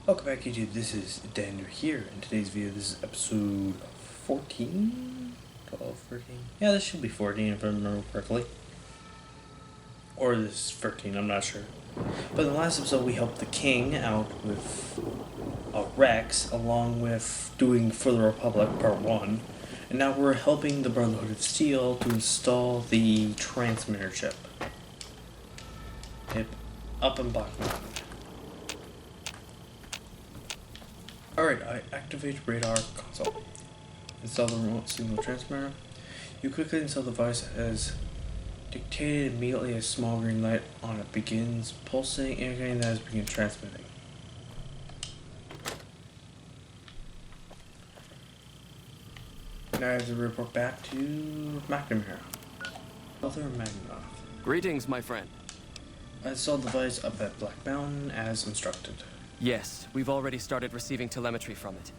Welcome back, YouTube. This is DEADENDER here. In today's video, this is episode 14? 12, 13? Yeah, this should be 14 if I remember correctly. Or this is 13, I'm not sure. But in the last episode, we helped the king out with Rex, along with doing For the Republic Part 1. And now we're helping the Brotherhood of Steel to install the transmitter chip. Up in Black Mountain. Alright, I activate radar console. Install the remote signal transmitter. You quickly install the device as dictated. Immediately a small green light on it begins pulsing, indicating that it has begun transmitting. Now I have to report back to McNamara. Author Magnoff. Greetings, my friend. I installed the device up at Black Mountain as instructed. Yes, we've already started receiving telemetry from it.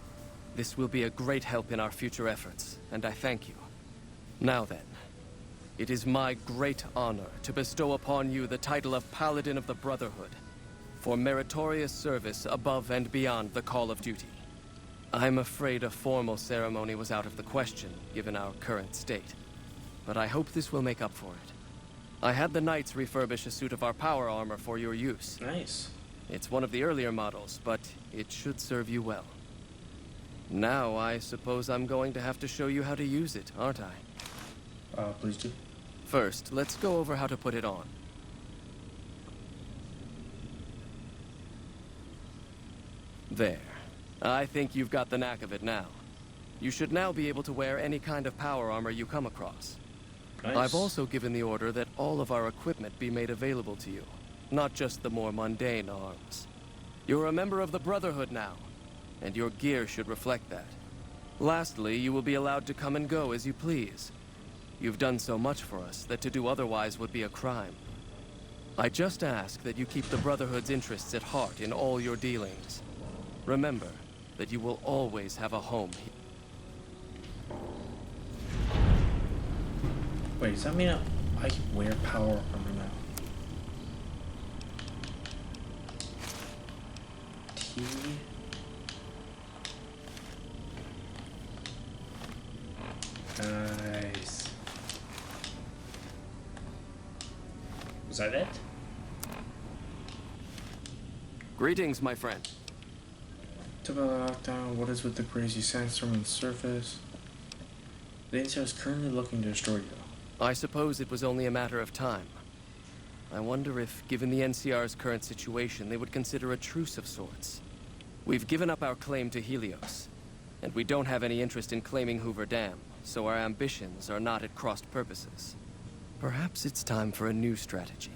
This will be a great help in our future efforts, and I thank you. Now then, it is my great honor to bestow upon you the title of Paladin of the Brotherhood for meritorious service above and beyond the call of duty. I'm afraid a formal ceremony was out of the question, given our current state, but I hope this will make up for it. I had the Knights refurbish a suit of our power armor for your use. Nice. It's one of the earlier models, but it should serve you well. Now, I suppose I'm going to have to show you how to use it, aren't I? Please do. First, let's go over how to put it on. There. I think you've got the knack of it now. You should now be able to wear any kind of power armor you come across. Nice. I've also given the order that all of our equipment be made available to you, not just the more mundane arms. You're a member of the Brotherhood now, and your gear should reflect that. Lastly, you will be allowed to come and go as you please. You've done so much for us that to do otherwise would be a crime. I just ask that you keep the Brotherhood's interests at heart in all your dealings. Remember that you will always have a home here. Wait, does that mean I can wear power armor now? T. Nice. Was that it? Greetings, my friend. Typical lockdown. What is with the crazy sandstorm on the surface? The NCR is currently looking to destroy you. I suppose it was only a matter of time. I wonder if, given the NCR's current situation, they would consider a truce of sorts. We've given up our claim to Helios, and we don't have any interest in claiming Hoover Dam, so our ambitions are not at crossed purposes. Perhaps it's time for a new strategy.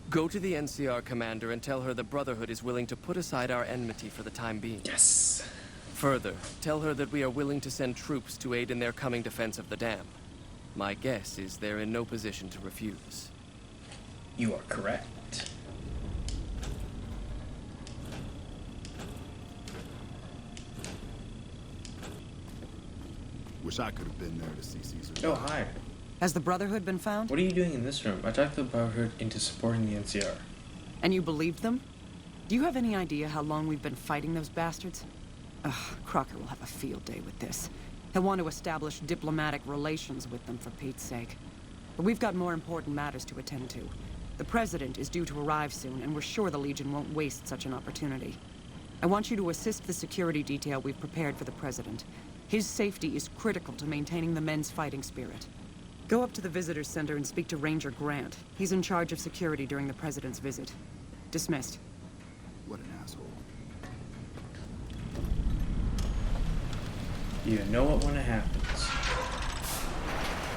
Go to the NCR commander and tell her the Brotherhood is willing to put aside our enmity for the time being. Yes. Further, tell her that we are willing to send troops to aid in their coming defense of the dam. My guess is they're in no position to refuse. You are correct. Wish I could have been there to see Caesar. Oh, hi. Has the Brotherhood been found? What are you doing in this room? I talked the Brotherhood into supporting the NCR. And you believed them? Do you have any idea how long we've been fighting those bastards? Ugh, Crocker will have a field day with this. He'll want to establish diplomatic relations with them, for Pete's sake. But we've got more important matters to attend to. The President is due to arrive soon, and we're sure the Legion won't waste such an opportunity. I want you to assist the security detail we've prepared for the President. His safety is critical to maintaining the men's fighting spirit. Go up to the Visitors Center and speak to Ranger Grant. He's in charge of security during the President's visit. Dismissed. What an asshole. You know it when it happens.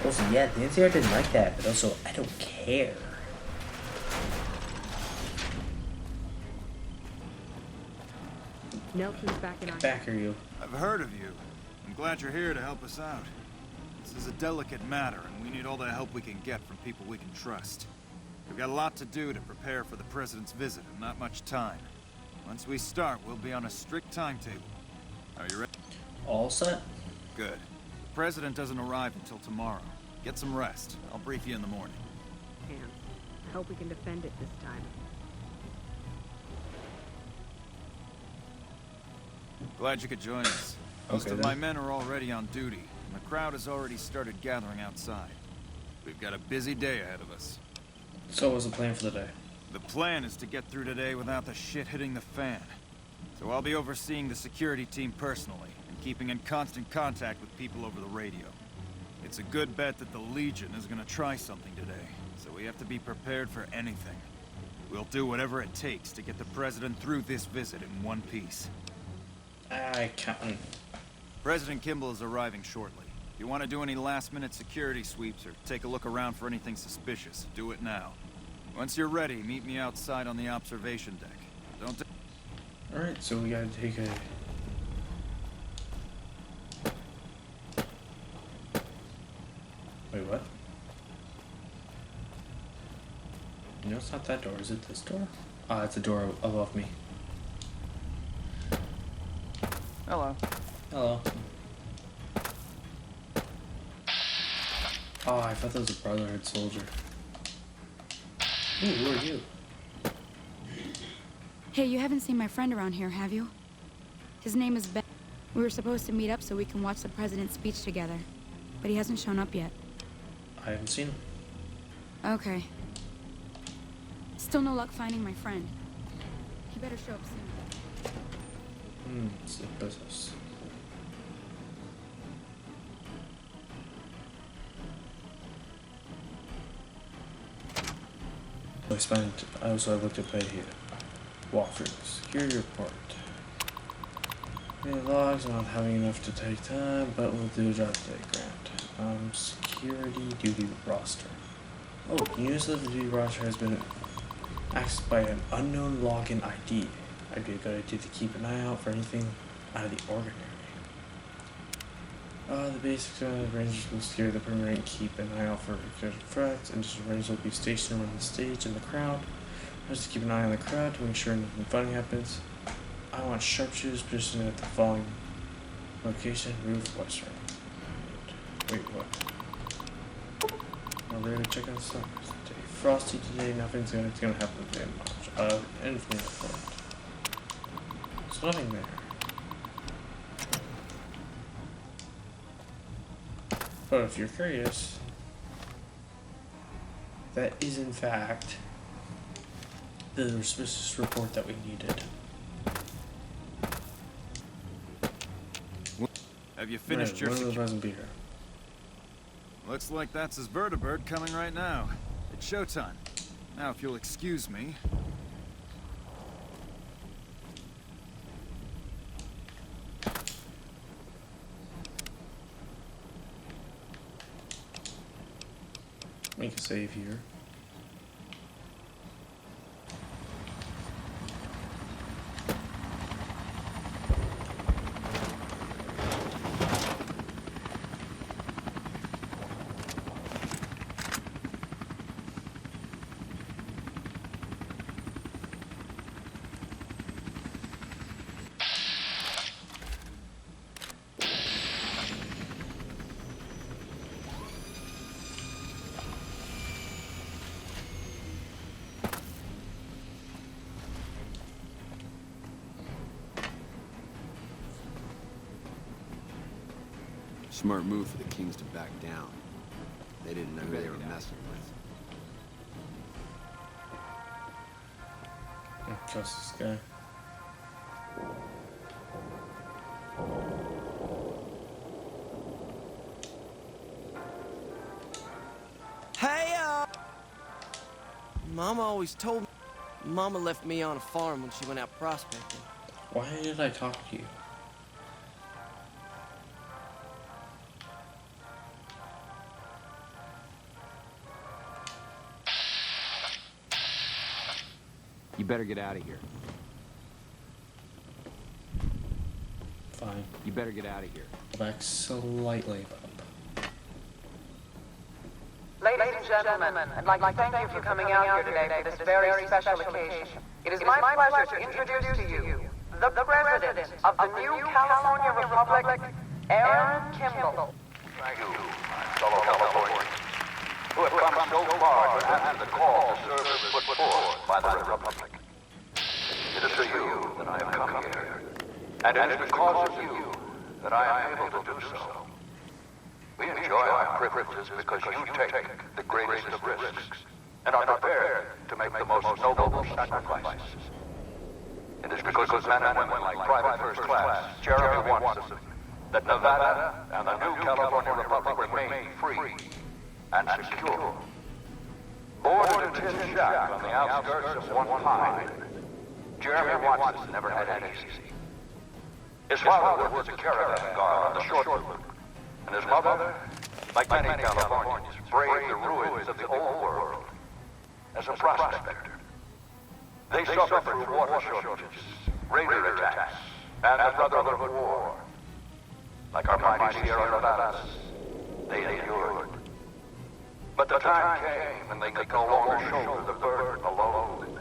Also, yeah, the NCR didn't like that, but also, I don't care. Nelson's back in Get our... back here, you. I've heard of you. I'm glad you're here to help us out. This is a delicate matter, and we need all the help we can get from people we can trust. We've got a lot to do to prepare for the President's visit, and not much time. Once we start, we'll be on a strict timetable. Are you ready? All set? Good. The President doesn't arrive until tomorrow. Get some rest. I'll brief you in the morning. hands. I hope we can defend it this time. Glad you could join us. Most of my men are already on duty, and the crowd has already started gathering outside. We've got a busy day ahead of us. So what's the plan for the day? The plan is to get through today without the shit hitting the fan. So I'll be overseeing the security team personally, and keeping in constant contact with people over the radio. It's a good bet that the Legion is gonna try something today, so we have to be prepared for anything. We'll do whatever it takes to get the President through this visit in one piece. I can't. President Kimball is arriving shortly. If you want to do any last-minute security sweeps or take a look around for anything suspicious, do it now. Once you're ready, meet me outside on the observation deck. Don't. Alright, so we gotta take a... Wait, what? No, it's not that door. Is it this door? Ah, it's a door above me. Hello. Hello. Oh, I thought that was a Brotherhood soldier. Ooh, who are you? Hey, you haven't seen my friend around here, have you? His name is Ben. We were supposed to meet up so we can watch the president's speech together, but he hasn't shown up yet. I haven't seen him. Okay. Still no luck finding my friend. He better show up soon. It's the business. I also looked at pay here. Walkthrough. Security report. Any logs, not having enough to take time, but we'll do a job today, Grant. Security duty roster. Oh, news of the duty roster has been accessed by an unknown login ID. I'd be a good idea to keep an eye out for anything out of the ordinary. The basics the Rangers will secure the perimeter and keep an eye out for recurring threats, and just Rangers will be stationed around the stage and the crowd. Just to keep an eye on the crowd to make sure nothing funny happens. I want sharpshooters positioned at the following location: roof, west room. Wait, what? I'm ready to check out the stars. Today, frosty today. Nothing's gonna happen today much. Anything important. There's nothing there. But if you're curious, that is in fact the suspicious report that we needed. Have you finished your security? Looks like that's his vertibird coming right now. It's showtime. Now, if you'll excuse me. Make a save here. Smart move for the Kings to back down. They didn't know who they were messing with. Don't trust this guy. Hey, Mama always told me. Mama left me on a farm when she went out prospecting. Why did I talk to you? You better get out of here. Fine. You better get out of here. Back slightly, Bob. Ladies and gentlemen, I'd like to thank you for coming out here today for this very special occasion. It is my pleasure to introduce to you the President of the new California Republic, Aaron Kimball. Thank you, my fellow Californians, who have come so far to answer the call to service put forth by the Republic. It is for you that I have come here. And it is because of you that I am able to do so. We enjoy our privileges because you take the greatest of risks and are prepared to make the most noble sacrifices. It is because of men and women like Private First Class, Jeremy Watson, that Nevada and the new California Republic remain free and secure. Born in a tin shack on the outskirts of one pine, Jeremy Watson never had it easy. His father worked as a caravan guard on the short loop, and his mother, like many Californians, braved the ruins of the old world as a prospector. They suffered through water shortages, raider attacks, and the Brotherhood War. Like our mighty Sierra Nevadas, they endured. But the time came when they could no longer shoulder the burden alone.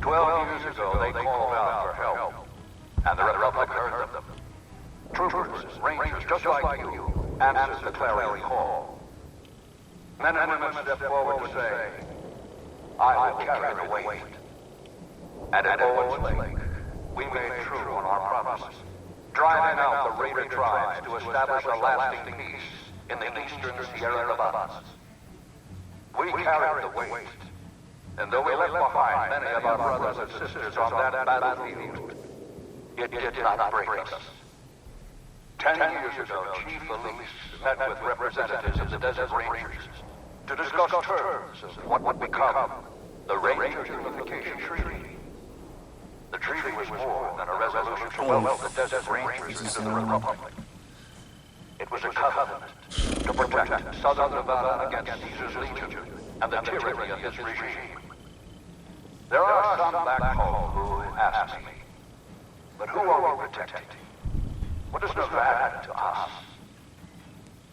12 years ago, they called out for help, and the Republic heard them. Troopers, rangers, just like you, answered the clarion call. Men and women stepped forward to say, I will carry the weight. And at Owens Lake, we made true on our promise, driving out the raider tribes to establish a lasting peace in the eastern Sierra Nevadas. We carried the weight, and though we left behind many of our brothers and sisters on that battlefield, it did not break us. 10 years ago, Chief Elise met with representatives of the Desert Rangers to discuss terms of what would become the Ranger Unification Treaty. The treaty was more than a resolution to welcome the Desert Rangers into the Republic. It was a covenant to protect Southern Nevada against Caesar's Legion and the tyranny of his regime. There are some back home who ask me, but who are we protecting? What is Nevada to us?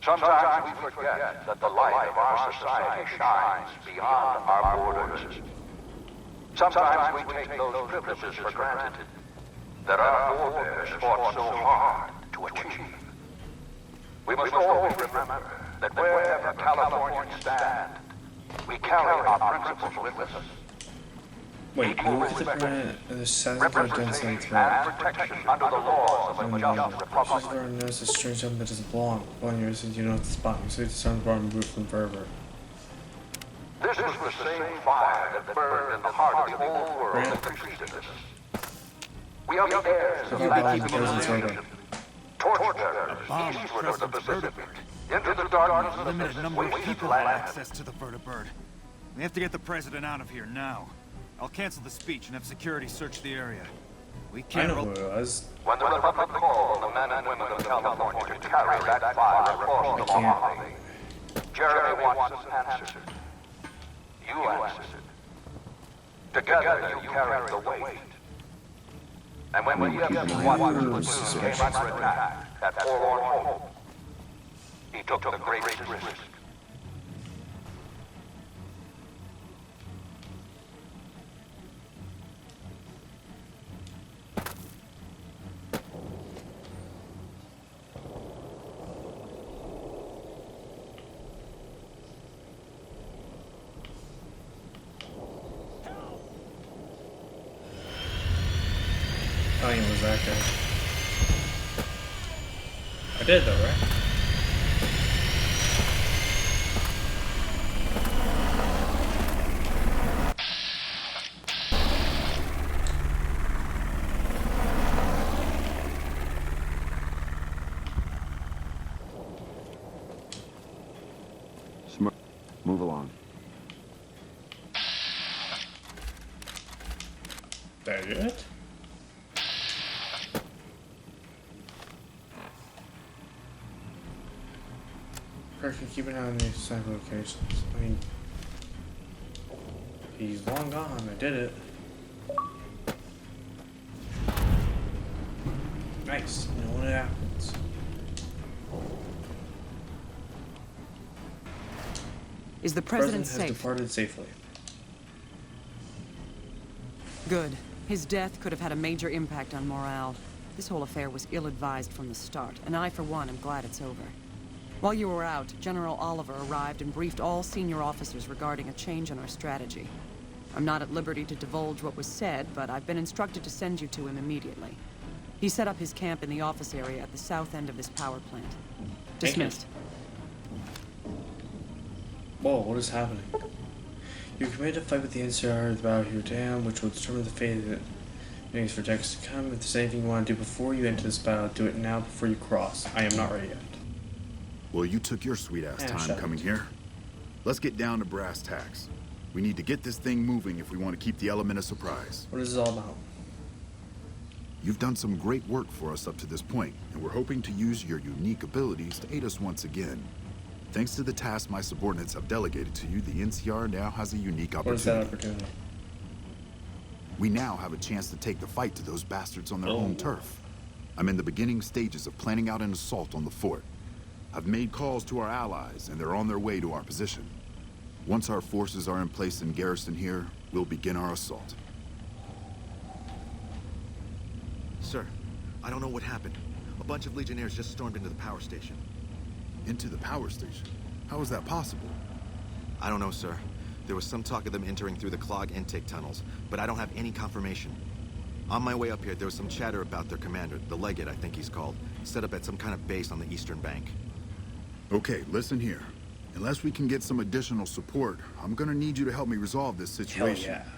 Sometimes we forget that the light of our society shines beyond our borders. Sometimes we take those privileges for granted that our forebears fought so hard to achieve. We must always remember that wherever Californians stand, we carry our principles with us. Wait, who was the president of the South against them and protection under the laws of a just republic. She's learned notice a strange something that doesn't belong. One year since you know the spot, you see the sun burned Brooklyn forever. This was the same fire that burned in the heart of the old world that preceded us. We are the heirs of that civilization. Torchbearers eastward of the Pacific, into the darkness of the Limited number of people have wasteland. access to the vertibird. We have to get the president out of here now. I'll cancel the speech and have security search the area. We I can't. know who it was. When the Republic called on the men and women of California to carry that fire across the Mojave, Jeremy Watson answered. You answered. Together you carried the weight. And when we Watson came under attack at Forlorn Hope, he took the greatest risk. I think it was that guy. I did though, right? Move along. That it? Perfect, keep an eye on these side locations. I mean, he's long gone, I did it. Nice, you know when it happens. Is the president has safe? departed safely. Good. His death could have had a major impact on morale. This whole affair was ill-advised from the start, and I, for one, am glad it's over. While you were out, General Oliver arrived and briefed all senior officers regarding a change in our strategy. I'm not at liberty to divulge what was said, but I've been instructed to send you to him immediately. He set up his camp in the office area at the south end of this power plant. Dismissed. Whoa, what is happening? You're committed to fight with the NCR at the Battle of your Dam, which will determine the fate of it. Thanks for decades to come. If there's anything you want to do before you enter this battle, do it now before you cross. I am not ready yet. Well, you took your sweet-ass time coming here. Let's get down to brass tacks. We need to get this thing moving if we want to keep the element of surprise. What is this all about? You've done some great work for us up to this point, and we're hoping to use your unique abilities to aid us once again. Thanks to the task my subordinates have delegated to you, the NCR now has a unique opportunity. What is that opportunity? We now have a chance to take the fight to those bastards on their home turf. I'm in the beginning stages of planning out an assault on the fort. I've made calls to our allies, and they're on their way to our position. Once our forces are in place in garrison here, we'll begin our assault. Sir, I don't know what happened. A bunch of Legionnaires just stormed into the power station. Into the power station? How is that possible? I don't know, sir. There was some talk of them entering through the clog intake tunnels, but I don't have any confirmation. On my way up here, there was some chatter about their commander, the Legate, I think he's called, set up at some kind of base on the eastern bank. Okay, listen here. Unless we can get some additional support, I'm gonna need you to help me resolve this situation. Hell yeah.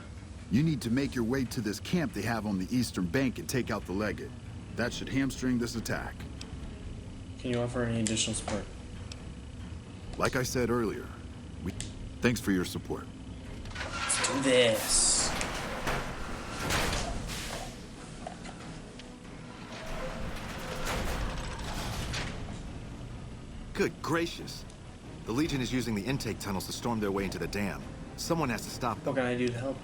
You need to make your way to this camp they have on the eastern bank and take out the Legate. That should hamstring this attack. Can you offer any additional support? Like I said earlier, thanks for your support. Let's do this. Good gracious. The Legion is using the intake tunnels to storm their way into the dam. Someone has to stop them. What can I do to help?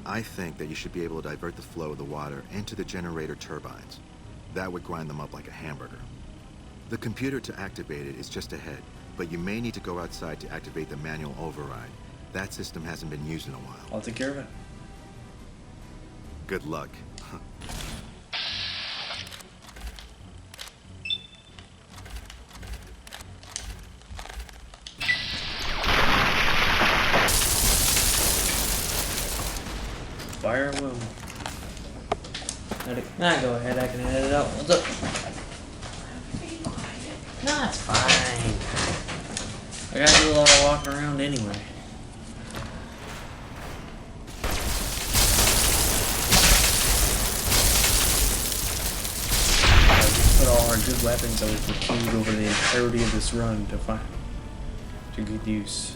I think that you should be able to divert the flow of the water into the generator turbines. That would grind them up like a hamburger. The computer to activate it is just ahead, but you may need to go outside to activate the manual override. That system hasn't been used in a while. I'll take care of it. Good luck. Fire will. Nah, go ahead, I can edit it out. What's up? Nah, it's fine. I gotta do a lot of walking around anyway. Put all our good weapons that we've accrued over the entirety of this run to good use.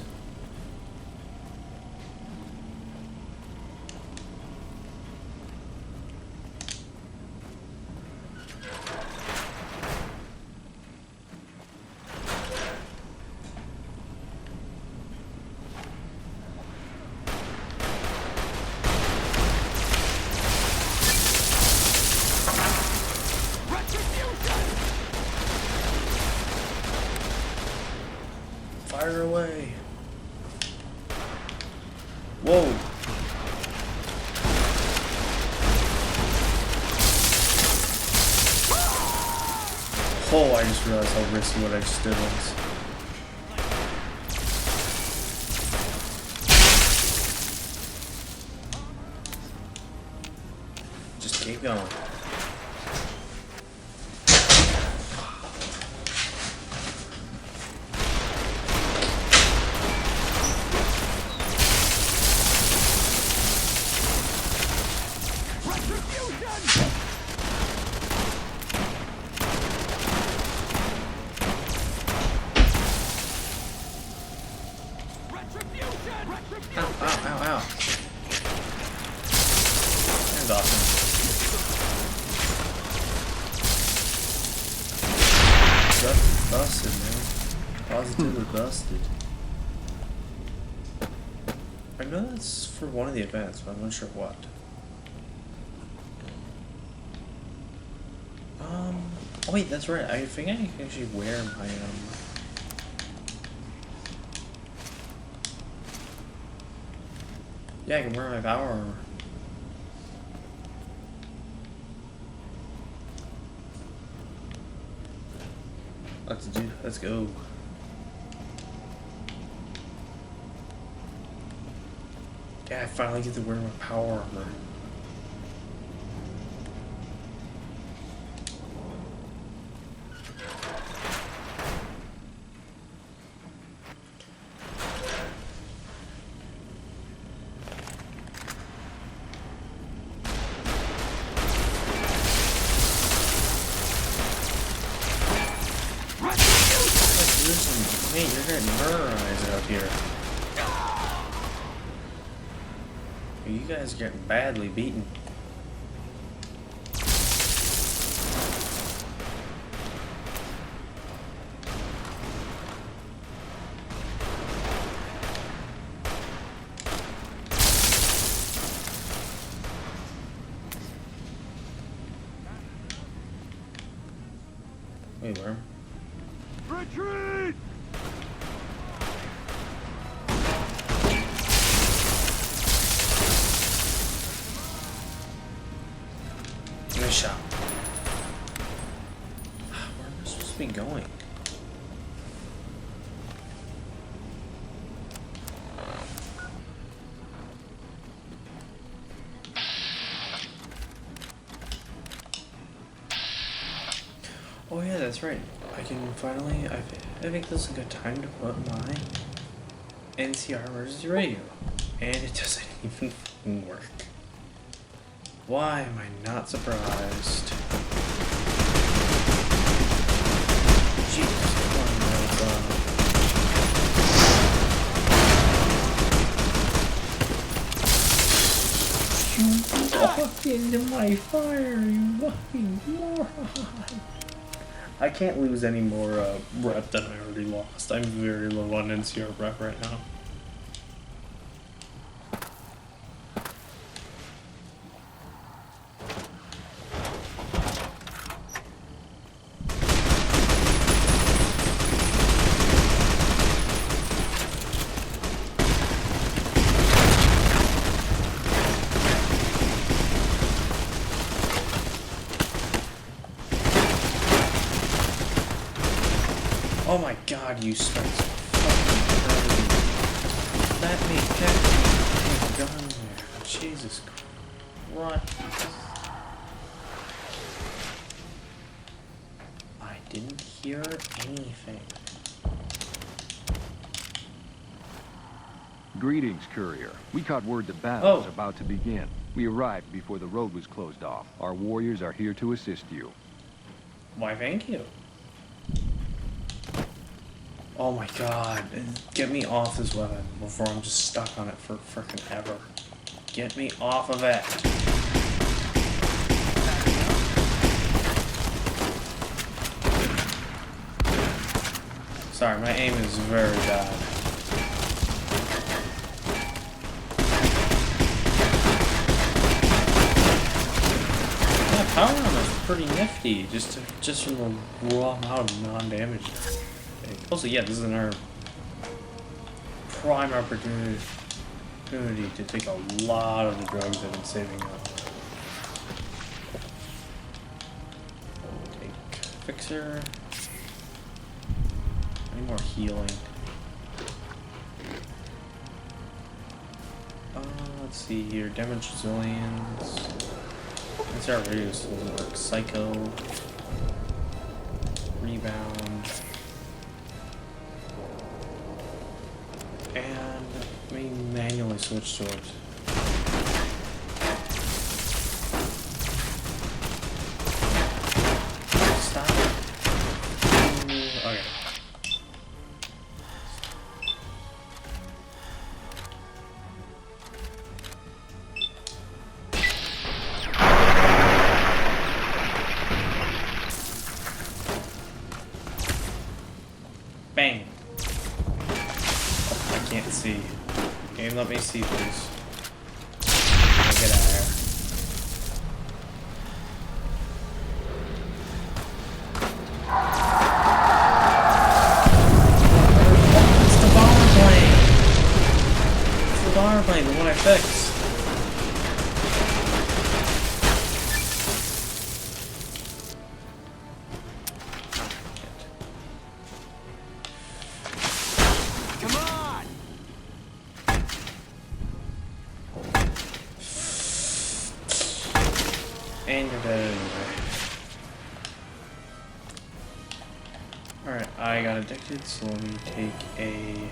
Fire away. Whoa. Oh, I just realized how risky what I just did was. Just keep going. Ow, ow, ow, ow. That's awesome. Busted, man. Positively busted. I know that's for one of the events, but I'm not sure what. Oh wait, that's right. I think I can actually wear my, yeah, I can wear my power armor. Let's go. Yeah, I finally get to wear my power armor. Hey, you're getting murderized out here. You guys are getting badly beaten. Wait, where? Retreat! Nice shot. Where am I supposed to be going? Oh yeah, that's right. I can finally, I think this is a good time to put my NCR emergency radio. And it doesn't even fucking work. Why am I not surprised? Jesus, come on, you walked into my fire, you fucking moron! I can't lose any more rep than I already lost. I'm very low on NCR rep right now. Oh my god, you spent so fucking early. Let me get my gun there. Jesus Christ. I didn't hear anything. Greetings, courier. We caught word that battle was about to begin. We arrived before the road was closed off. Our warriors are here to assist you. Why, thank you. Oh my god, get me off this weapon before I'm just stuck on it for frickin' ever. Get me off of it. Sorry, my aim is very bad. Yeah, power armor is pretty nifty, just from the raw amount of non-damage. Also, yeah, this is our prime opportunity to take a lot of the drugs I've been saving up. Take Fixer. I need more healing. Let's see here. Damage resilience. That's our radius doesn't work. Psycho. Rebound. And let me manually switch to it. Stop. Okay. Bang. I can't see. Game, let me see, please. Get out of here. It's the bomber plane! It's the bomber plane, the one I fixed. And you're dead anyway. Alright, I got addicted, so let me take a...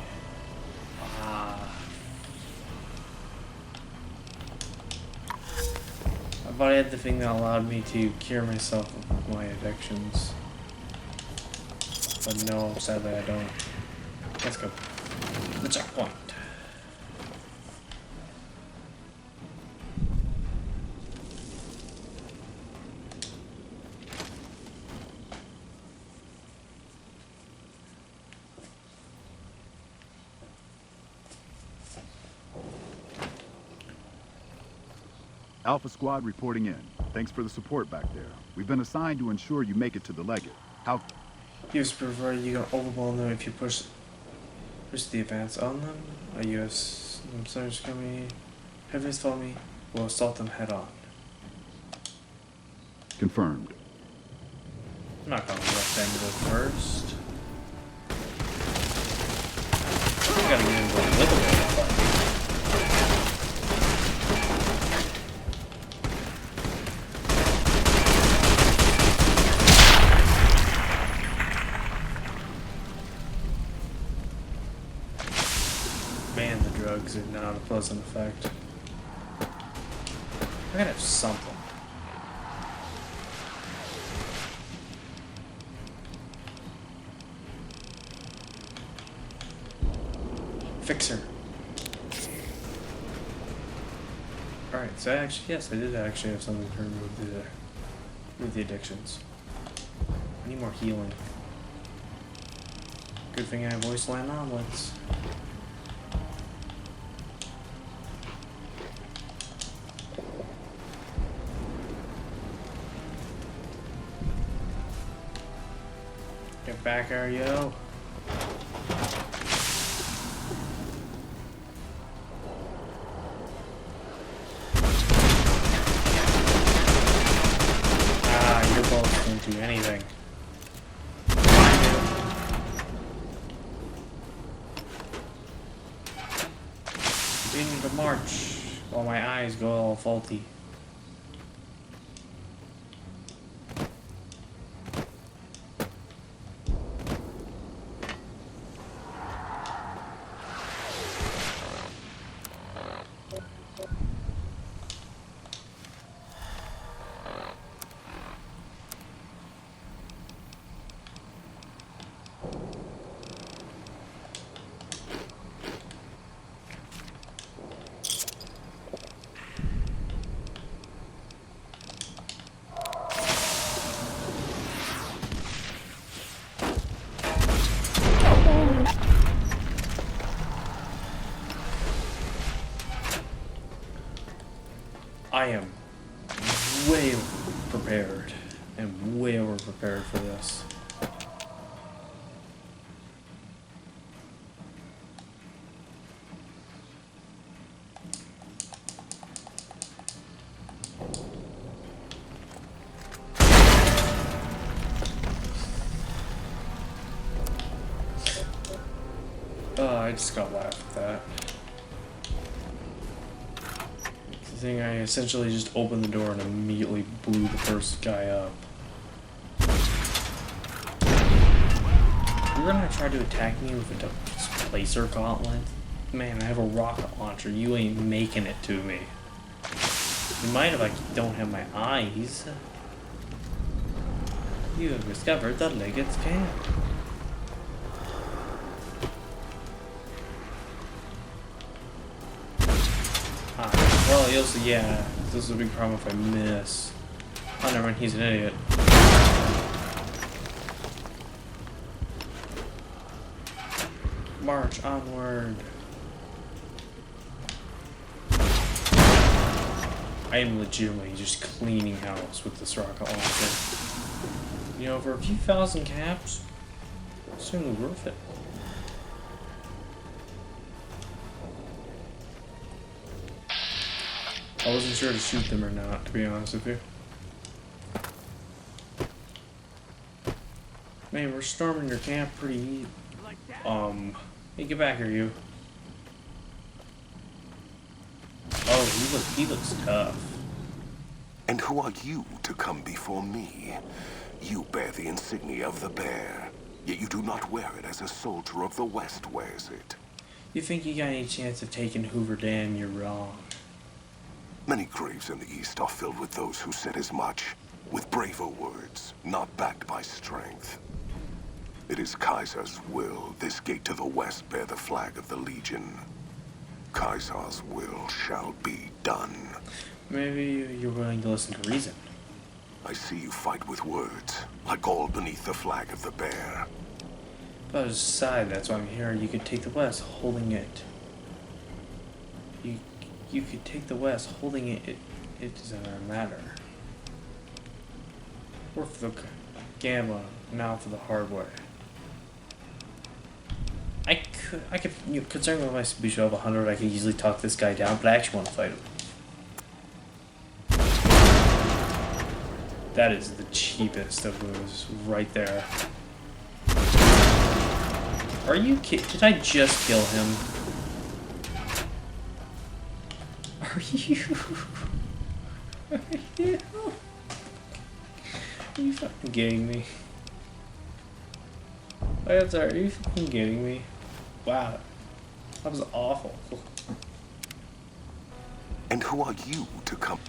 I thought I had the thing that allowed me to cure myself of my addictions. But no, sadly I don't. Let's go. The checkpoint. Alpha Squad reporting in. Thanks for the support back there. We've been assigned to ensure you make it to the Legate. How... US prefer you can overwhelm them if you push the advance on them. A US soldiers coming. Heavies follow me. We'll assault them head on. Confirmed. I'm not gonna rush them first. I gotta get into a little bit of fight. Man, the drugs are not a pleasant effect. I gotta have something. Fixer. Alright, so yes, I did actually have something to remove the addictions. I need more healing. Good thing I have wasteland omelets. Get back, Ariel. Your bullets don't do anything. Continue to march while my eyes go all faulty. I am way prepared and way over prepared for this. I just got laughed at that. The thing, I essentially just opened the door and immediately blew the first guy up. You're gonna try to attack me with a displacer gauntlet? Man, I have a rocket launcher. You ain't making it to me. You mind if I don't have my eyes? You have discovered the Legate's camp. Well, you'll see, yeah, this is a big problem if I miss. Oh, never mind, he's an idiot. March onward. I am legitimately just cleaning house with this rocket launcher. You know, for a few thousand caps, it's certainly worth it. I wasn't sure to shoot them or not, to be honest with you. Man, we're storming your camp pretty... Hey, get back here, you. Oh, he looks tough. And who are you to come before me? You bear the insignia of the bear, yet you do not wear it as a soldier of the West wears it. You think you got any chance of taking Hoover Dam, you're wrong. Many graves in the East are filled with those who said as much, with braver words, not backed by strength. It is Kaiser's will this gate to the west bear the flag of the Legion. Kaiser's will shall be done. Maybe you're willing to listen to reason. I see you fight with words, like all beneath the flag of the bear. If I was side, that's why I'm here. You could take the west, holding it. You could take the west, holding it. It doesn't matter. Or for the gamma, now for the hard way. I could, you know, considering with my speech of 100, I could easily talk this guy down, but I actually want to fight him. That is the cheapest of moves right there. Are you kidding? Did I just kill him? Are you? Are you? Are you fucking kidding me? I'm sorry, are you fucking kidding me? Wow. That was awful. And who are you to come?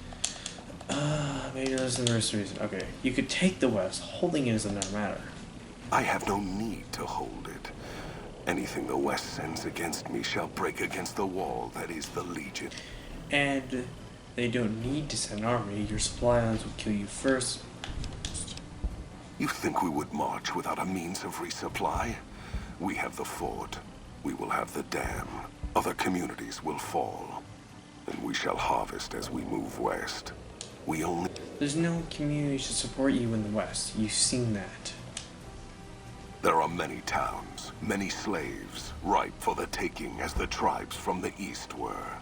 Maybe there's the worst reason. Okay, you could take the west. Holding it doesn't matter. I have no need to hold it. Anything the West sends against me shall break against the wall that is the Legion. And they don't need to send an army. Your supply lines will kill you first. You think we would march without a means of resupply? We have the fort. We will have the dam. Other communities will fall. And we shall harvest as we move west. We only... There's no community to support you in the west. You've seen that. There are many towns, many slaves, ripe for the taking as the tribes from the east were.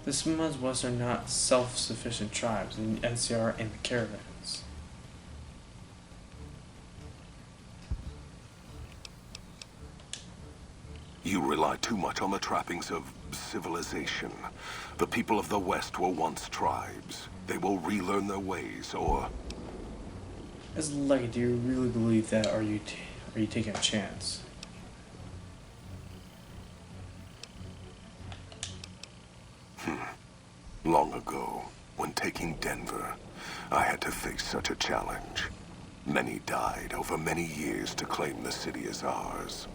The Smud's West are not self-sufficient tribes in NCR and the caravans. You rely too much on the trappings of civilization. The people of the West were once tribes. They will relearn their ways, or... As Legate, do you really believe that, or are you taking a chance? Long ago, when taking Denver, I had to face such a challenge. Many died over many years to claim the city as ours.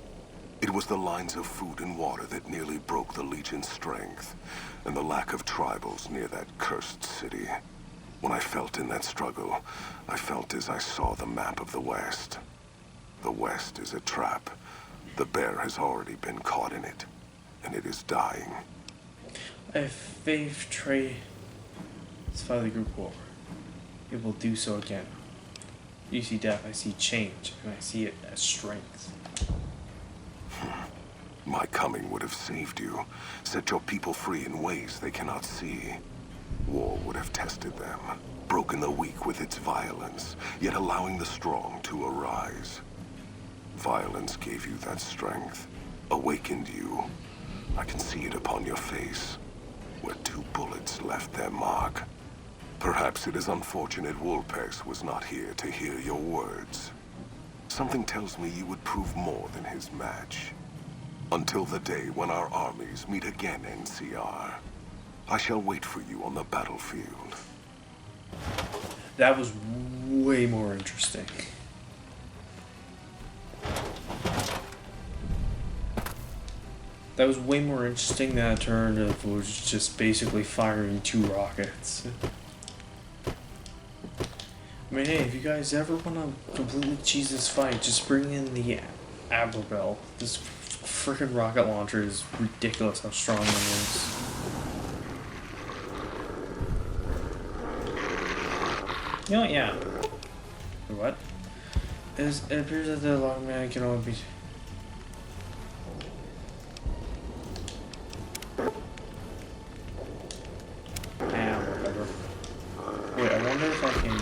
It was the lines of food and water that nearly broke the Legion's strength, and the lack of tribals near that cursed city. When I felt in that struggle, I felt as I saw the map of the West. The West is a trap. The bear has already been caught in it, and it is dying. If faith trade is finally group war, it will do so again. You see death, I see change, and I see it as strength. My coming would have saved you, set your people free in ways they cannot see. War would have tested them, broken the weak with its violence, yet allowing the strong to arise. Violence gave you that strength, awakened you. I can see it upon your face, where 2 bullets left their mark. Perhaps it is unfortunate Wolpex was not here to hear your words. Something tells me you would prove more than his match. Until the day when our armies meet again, NCR. I shall wait for you on the battlefield. That was way more interesting. That was way more interesting than a turn of was just basically firing 2 rockets. I mean, hey, if you guys ever want to completely cheese this fight, just bring in the Abrabel. This freaking rocket launcher is ridiculous how strong it is. You know what, yeah. What? It appears that the logman can only be... Whatever. Wait, I wonder if I can...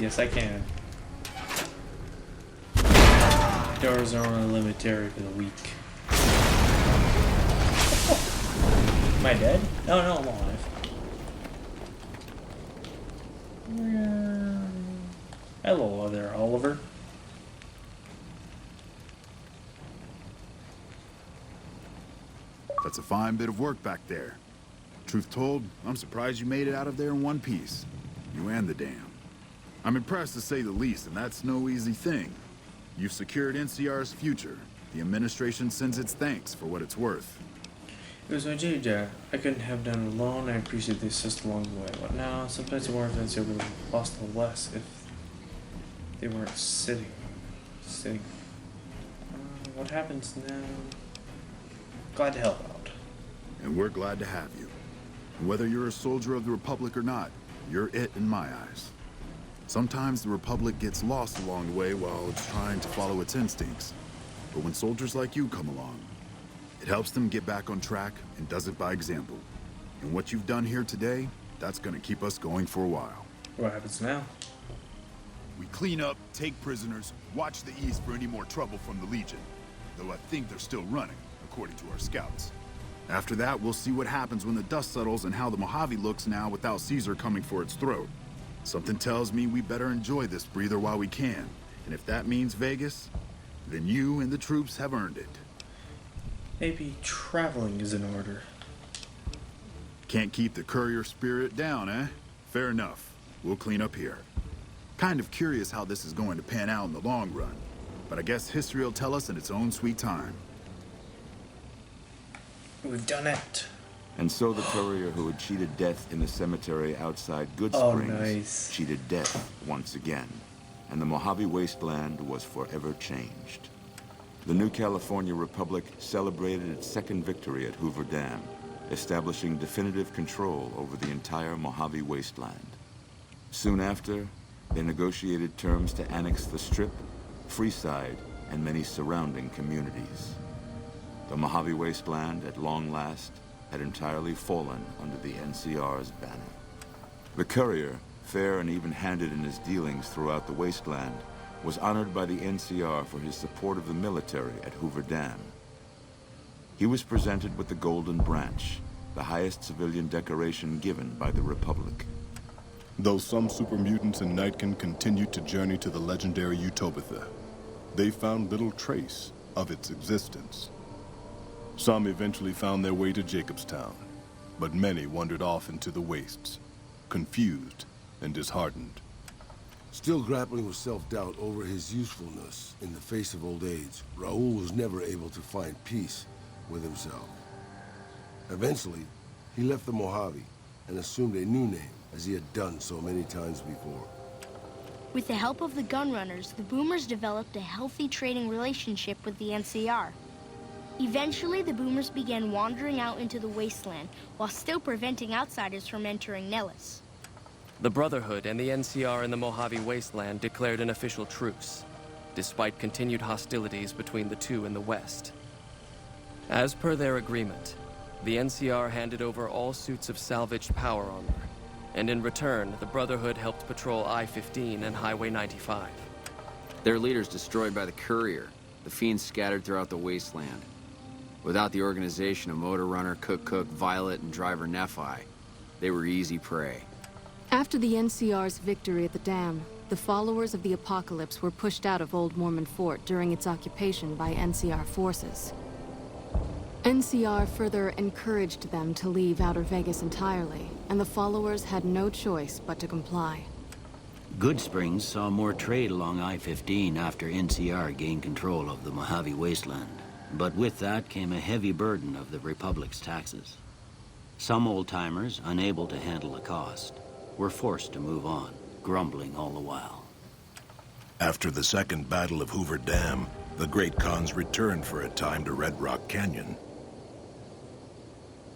Yes, I can. Doors are only limited for the weak. Am I dead? Oh no, I'm alive. Hello there, Oliver. That's a fine bit of work back there. Truth told, I'm surprised you made it out of there in one piece. You and the dam. I'm impressed to say the least, and that's no easy thing. You've secured NCR's future. The administration sends its thanks for what it's worth. It was my duty there. I couldn't have done it alone. I appreciate the assist along the way. But now, sometimes the more events would have lost a little less if they weren't sitting. What happens now? Glad to help out. And we're glad to have you. And whether you're a soldier of the Republic or not, you're it in my eyes. Sometimes the Republic gets lost along the way while it's trying to follow its instincts. But when soldiers like you come along, it helps them get back on track and does it by example. And what you've done here today, that's gonna keep us going for a while. What happens now? We clean up, take prisoners, watch the east for any more trouble from the Legion. Though I think they're still running, according to our scouts. After that, we'll see what happens when the dust settles and how the Mojave looks now without Caesar coming for its throat. Something tells me we better enjoy this breather while we can. And if that means Vegas, then you and the troops have earned it. Maybe traveling is in order. Can't keep the courier spirit down, eh? Fair enough. We'll clean up here. Kind of curious how this is going to pan out in the long run. But I guess history will tell us in its own sweet time. We've done it. And so the courier who had cheated death in the cemetery outside Good Oh, Springs nice. cheated death once again. And the Mojave Wasteland was forever changed. The new California Republic celebrated its second victory at Hoover Dam, establishing definitive control over the entire Mojave Wasteland. Soon after, they negotiated terms to annex the Strip, Freeside, and many surrounding communities. The Mojave Wasteland, at long last, had entirely fallen under the NCR's banner. The courier, fair and even-handed in his dealings throughout the wasteland, was honored by the NCR for his support of the military at Hoover Dam. He was presented with the Golden Branch, the highest civilian decoration given by the Republic. Though some super mutants in Nightkin continued to journey to the legendary Utopia, they found little trace of its existence. Some eventually found their way to Jacobstown, but many wandered off into the wastes, confused and disheartened. Still grappling with self-doubt over his usefulness in the face of old age, Raoul was never able to find peace with himself. Eventually, he left the Mojave and assumed a new name, as he had done so many times before. With the help of the Gunrunners, the Boomers developed a healthy trading relationship with the NCR. Eventually, the Boomers began wandering out into the wasteland, while still preventing outsiders from entering Nellis. The Brotherhood and the NCR in the Mojave Wasteland declared an official truce, despite continued hostilities between the two in the west. As per their agreement, the NCR handed over all suits of salvaged power armor, and in return, the Brotherhood helped patrol I-15 and Highway 95. Their leaders destroyed by the courier, the fiends scattered throughout the wasteland. Without the organization of Motor Runner, Cook, Violet, and Driver Nephi, they were easy prey. After the NCR's victory at the dam, the followers of the Apocalypse were pushed out of Old Mormon Fort during its occupation by NCR forces. NCR further encouraged them to leave Outer Vegas entirely, and the followers had no choice but to comply. Good Springs saw more trade along I-15 after NCR gained control of the Mojave Wasteland. But with that came a heavy burden of the Republic's taxes. Some old-timers, unable to handle the cost, were forced to move on, grumbling all the while. After the Second Battle of Hoover Dam, the Great Khans returned for a time to Red Rock Canyon.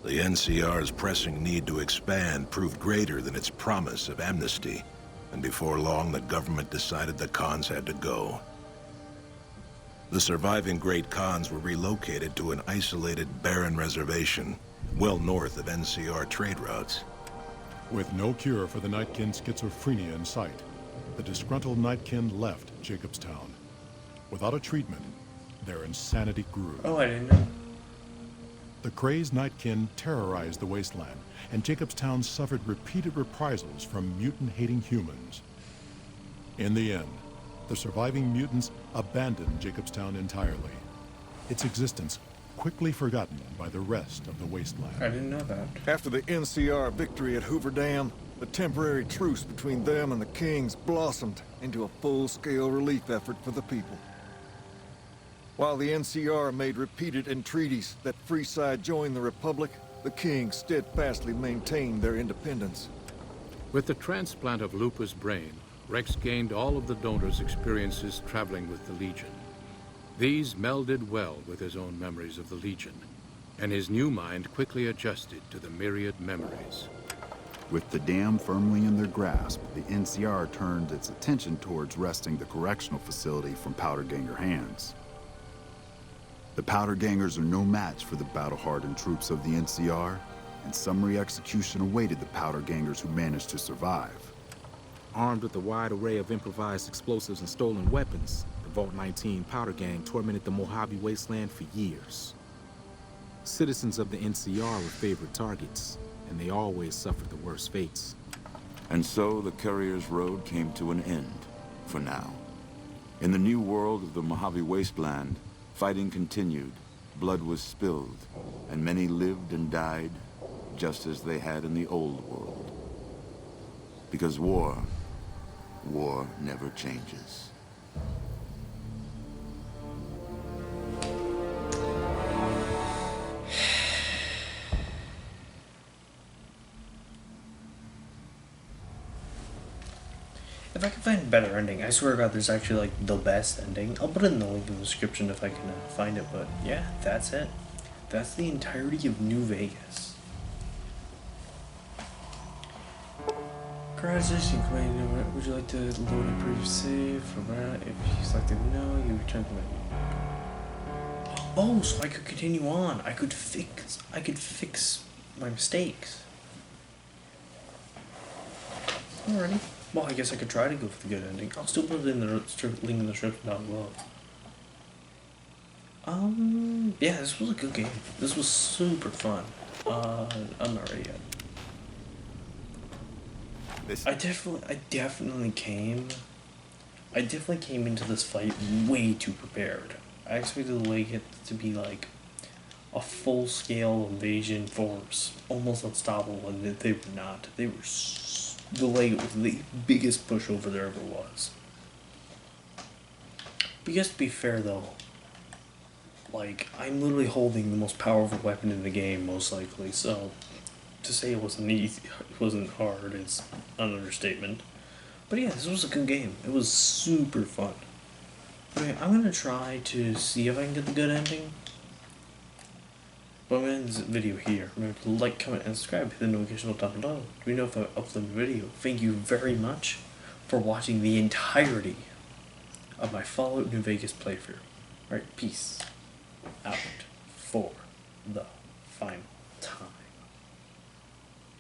The NCR's pressing need to expand proved greater than its promise of amnesty, and before long the government decided the Khans had to go. The surviving Great Khans were relocated to an isolated, barren reservation, well north of NCR trade routes. With no cure for the Nightkin schizophrenia in sight, the disgruntled Nightkin left Jacobstown. Without a treatment, their insanity grew. Oh, I didn't know. The crazed Nightkin terrorized the wasteland, and Jacobstown suffered repeated reprisals from mutant-hating humans. In the end, the surviving mutants abandoned Jacobstown entirely, its existence quickly forgotten by the rest of the wasteland. I didn't know that. After the NCR victory at Hoover Dam, The temporary truce between them and the kings blossomed into a full-scale relief effort for the people. While the NCR made repeated entreaties that Freeside join the Republic, the kings steadfastly maintained their independence. With the transplant of Lupa's brain, Rex gained all of the donor's experiences traveling with the Legion. These melded well with his own memories of the Legion, and his new mind quickly adjusted to the myriad memories. With the dam firmly in their grasp, the NCR turned its attention towards wresting the correctional facility from Powderganger hands. The Powdergangers are no match for the battle-hardened troops of the NCR, and summary execution awaited the Powdergangers who managed to survive. Armed with a wide array of improvised explosives and stolen weapons, the Vault 19 Powder Gang tormented the Mojave Wasteland for years. Citizens of the NCR were favorite targets, and they always suffered the worst fates. And so the Courier's road came to an end, for now. In the new world of the Mojave Wasteland, fighting continued, blood was spilled, and many lived and died just as they had in the old world. Because war never changes. If I can find a better ending, I swear to God, there's actually like the best ending. I'll put it in the link in the description if I can find it, but yeah, that's it. That's the entirety of New Vegas. Congratulations, Queen. Would you like to load a brief save from that? If you selected no, you return to menu. Oh, so I could continue on. I could fix my mistakes. Alrighty. Well, I guess I could try to go for the good ending. I'll still put it in the link in the description down below. Yeah, this was a good game. This was super fun. I'm not ready yet. I definitely came into this fight way too prepared. I expected the Legate to be like a full-scale invasion force, almost unstoppable, and they were not. They were the Legate was the biggest pushover there ever was. But just to be fair though, like, I'm literally holding the most powerful weapon in the game, most likely, so to say it wasn't easy, it wasn't hard, is an understatement. But yeah, this was a good game. It was super fun. Okay, I'm gonna try to see if I can get the good ending. But I'm gonna end this video here. Remember to like, comment, and subscribe. Hit the notification bell down below. Let me know if I upload a video. Thank you very much for watching the entirety of my Fallout New Vegas playthrough. Alright, peace out for the final time.